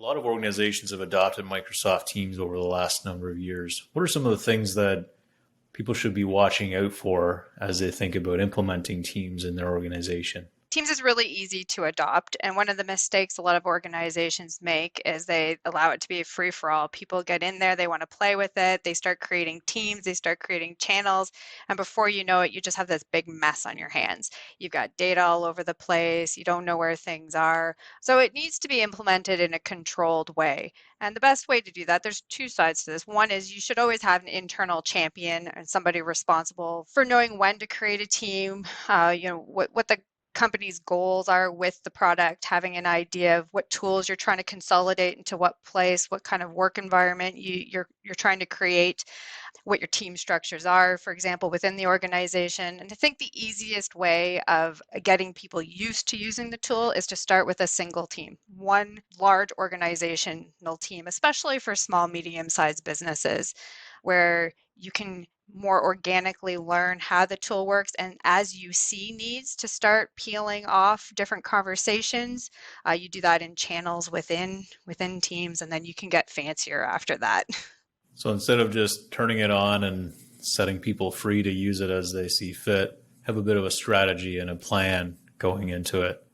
A lot of organizations have adopted Microsoft Teams over the last number of years. What are some of the things that people should be watching out for as they think about implementing Teams in their organization? Teams is really easy to adopt. And one of the mistakes a lot of organizations make is they allow it to be a free for all. People get in there, they want to play with it, they start creating teams, they start creating channels. And before you know it, you just have this big mess on your hands. You've got data all over the place, you don't know where things are. So it needs to be implemented in a controlled way. And the best way to do that, there's two sides to this. One is you should always have an internal champion and somebody responsible for knowing when to create a team, what the company's goals are with the product, having an idea of what tools you're trying to consolidate into what place, what kind of work environment you're trying to create, what your team structures are, for example, within the organization. And I think the easiest way of getting people used to using the tool is to start with a single team, one large organizational team, especially for small, medium-sized businesses, where you can more organically learn how the tool works, and as you see needs to start peeling off different conversations, you do that in channels within teams, and then you can get fancier after that. So instead of just turning it on and setting people free to use it as they see fit, have a bit of a strategy and a plan going into it.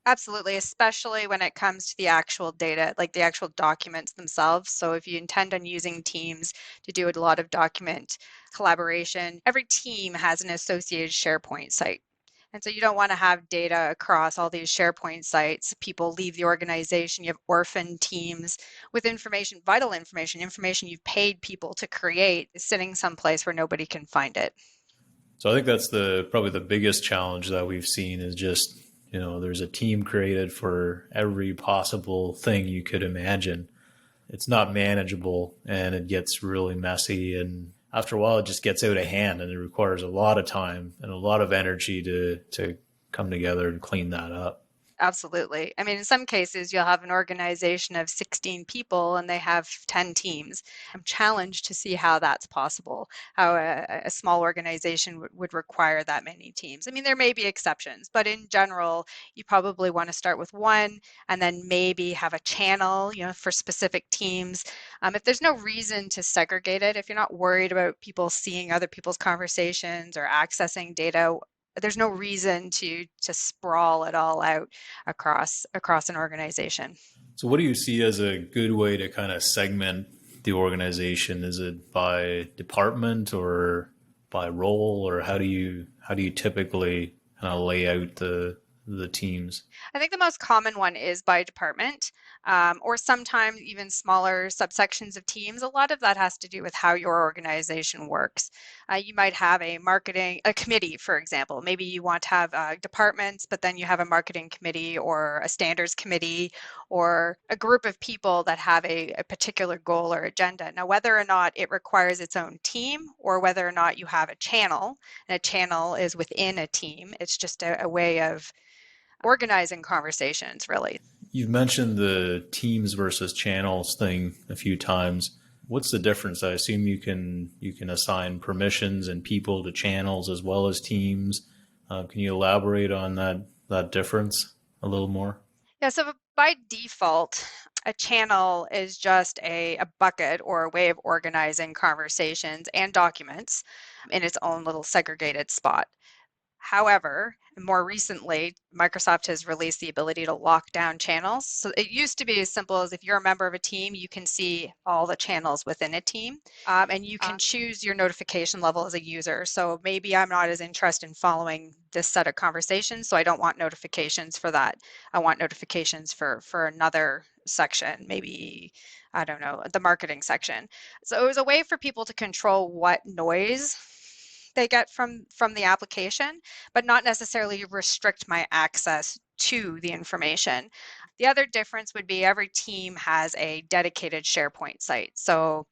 Absolutely, especially when it comes to the actual data, like the actual documents themselves. So if you intend on using Teams to do a lot of document collaboration, every team has an associated SharePoint site. And so you don't want to have data across all these SharePoint sites. People leave the organization. You have orphan teams with information, vital information, information you've paid people to create, is sitting someplace where nobody can find it. So I think that's the probably the biggest challenge that we've seen is just, there's a team created for every possible thing you could imagine. It's not manageable and it gets really messy, and after a while it just gets out of hand and it requires a lot of time and a lot of energy to come together and clean that up. Absolutely. I mean, in some cases, you'll have an organization of 16 people and they have 10 teams. I'm challenged to see how that's possible, how a small organization would require that many teams. I mean, there may be exceptions, but in general, you probably want to start with one and then maybe have a channel, for specific teams. If there's no reason to segregate it, if you're not worried about people seeing other people's conversations or accessing data, there's no reason to sprawl it all out across an organization. So what do you see as a good way to kind of segment the organization? Is it by department or by role, or how do you typically kind of lay out the teams? I think the most common one is by department, or sometimes even smaller subsections of teams. A lot of that has to do with how your organization works. You might have a committee, for example. Maybe you want to have departments, but then you have a marketing committee or a standards committee or a group of people that have a particular goal or agenda. Now, whether or not it requires its own team or whether or not you have a channel, and a channel is within a team, it's just a way of organizing conversations, really. You've mentioned the teams versus channels thing a few times. What's the difference? I assume you can assign permissions and people to channels as well as teams. Can you elaborate on that difference a little more? Yeah, so by default, a channel is just a bucket or a way of organizing conversations and documents in its own little segregated spot. However, more recently, Microsoft has released the ability to lock down channels. So it used to be as simple as if you're a member of a team, you can see all the channels within a team, and you can choose your notification level as a user. So maybe I'm not as interested in following this set of conversations, so I don't want notifications for that. I want notifications for another section, maybe, I don't know, the marketing section. So it was a way for people to control what noise they get from the application, but not necessarily restrict my access to the information. The other difference would be every team has a dedicated SharePoint site. So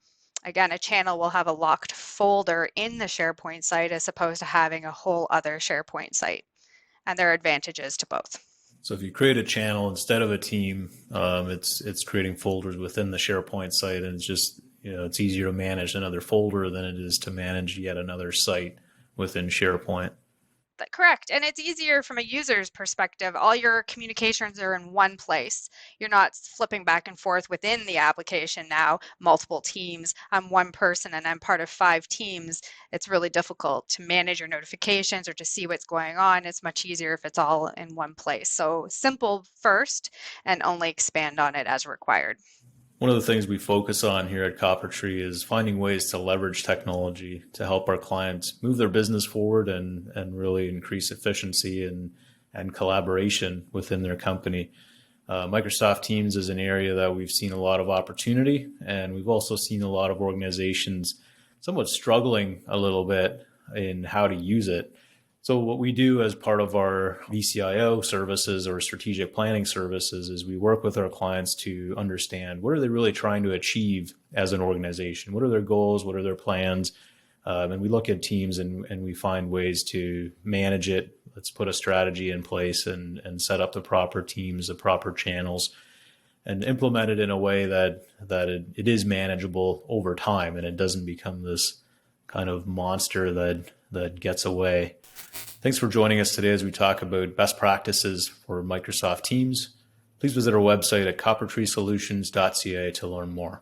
again, a channel will have a locked folder in the SharePoint site as opposed to having a whole other SharePoint site. And there are advantages to both. So if you create a channel instead of a team, it's creating folders within the SharePoint site, and it's just it's easier to manage another folder than it is to manage yet another site within SharePoint. Correct. And it's easier from a user's perspective. All your communications are in one place. You're not flipping back and forth within the application now, multiple teams. I'm one person and I'm part of 5 teams. It's really difficult to manage your notifications or to see what's going on. It's much easier if it's all in one place. So simple first and only expand on it as required. One of the things we focus on here at CopperTree is finding ways to leverage technology to help our clients move their business forward and really increase efficiency and collaboration within their company. Microsoft Teams is an area that we've seen a lot of opportunity, and we've also seen a lot of organizations somewhat struggling a little bit in how to use it. So what we do as part of our VCIO services or strategic planning services is we work with our clients to understand what are they really trying to achieve as an organization? What are their goals? What are their plans? And we look at teams and we find ways to manage it. Let's put a strategy in place and set up the proper teams, the proper channels, and implement it in a way that it is manageable over time and it doesn't become this kind of monster that gets away. Thanks for joining us today as we talk about best practices for Microsoft Teams. Please visit our website at coppertreesolutions.ca to learn more.